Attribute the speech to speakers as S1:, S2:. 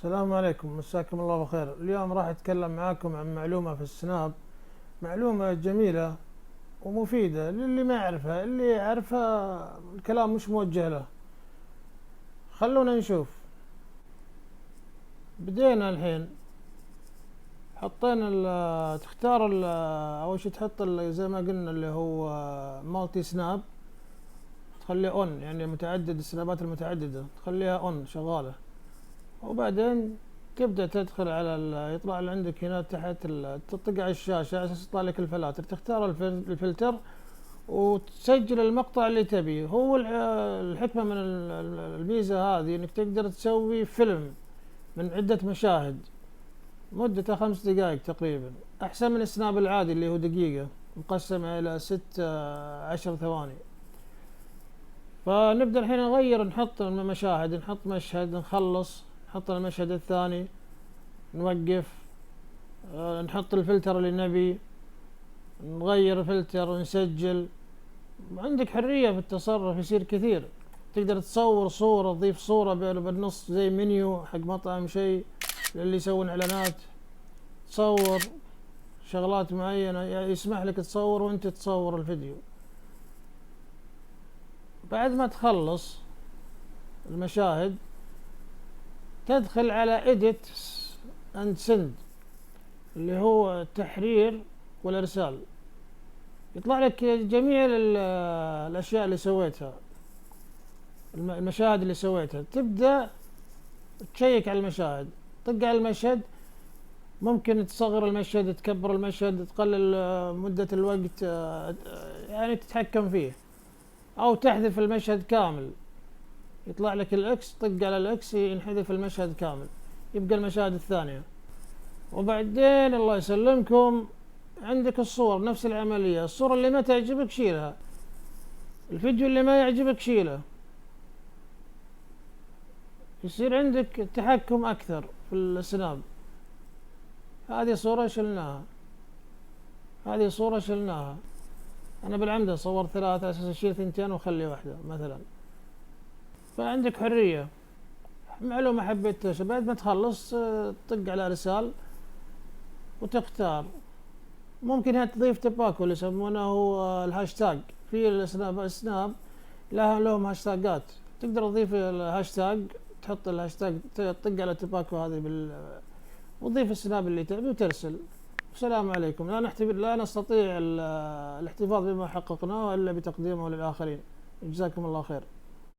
S1: السلام عليكم، مساكم الله بالخير. اليوم راح أتكلم معاكم عن معلومة في السناب، معلومة جميلة ومفيدة للي ما يعرفها. اللي يعرفها الكلام مش موجه له. خلونا نشوف. بدينا الحين. حطينا تختار أول شي تحط زي ما قلنا اللي هو مالتي سناب، تخليه اون، يعني متعدد السنابات المتعددة تخليها اون شغالة. وبعدين تبدأ تدخل على يطلع عندك هنا تحت تطق على الشاشة على أساس يطلع لك الفلاتر، تختار الفلتر وتسجل المقطع اللي تبيه. هو الحكمة من الميزة هذه انك تقدر تسوي فيلم من عدة مشاهد مدته 5 دقائق تقريبا، احسن من السناب العادي اللي هو دقيقة مقسمة الى 10 ثواني. فنبدأ الحين نغير، نحط المشاهد، نحط مشهد نخلص، نحط المشهد الثاني نوقف، نحط الفلتر اللي نبي، نغير الفلتر، نسجل. عندك حرية في التصرف، يصير كثير. تقدر تصور صورة، تضيف صورة بالنص زي منيو حق مطعم شيء للي يسوون اعلانات، تصور شغلات معينة، يعني يسمح لك تصور وانت تصور الفيديو. بعد ما تخلص المشاهد تدخل على edit and send اللي هو التحرير والارسال. يطلع لك جميع الاشياء اللي سويتها، المشاهد اللي سويتها. تبدأ تشيك على المشاهد، طق على المشهد، ممكن تصغر المشهد، تكبر المشهد، تقلل مدة الوقت، يعني تتحكم فيه، او تحذف المشهد كامل. يطلع لك الاكس، طق على الاكس ينحذف المشهد كامل، يبقى المشاهد الثانية. وبعدين الله يسلمكم عندك الصور، نفس العملية. الصورة اللي ما تعجبك شيلها، الفيديو اللي ما يعجبك شيله. يصير عندك تحكم أكثر في السناب. هذه صورة شلناها، هذه صورة شلناها. أنا بالعمدة صور 3 على أساس أشيل 2 وأخلي واحدة مثلا. فعندك حرية. معلومة حبيت بعد ما تخلص تطق على إرسال وتختار. ممكن هنا تضيف تباكو اللي يسمونه هو الهاشتاج في السناب، لهم هاشتاجات. تقدر تضيف الهاشتاج، تحط الهاشتاج، تطق على تباكو هذه وتضيف السناب اللي تبي وترسل. السلام عليكم. لا نستطيع الاحتفاظ بما حققناه الا بتقديمه للآخرين. جزاكم الله خير.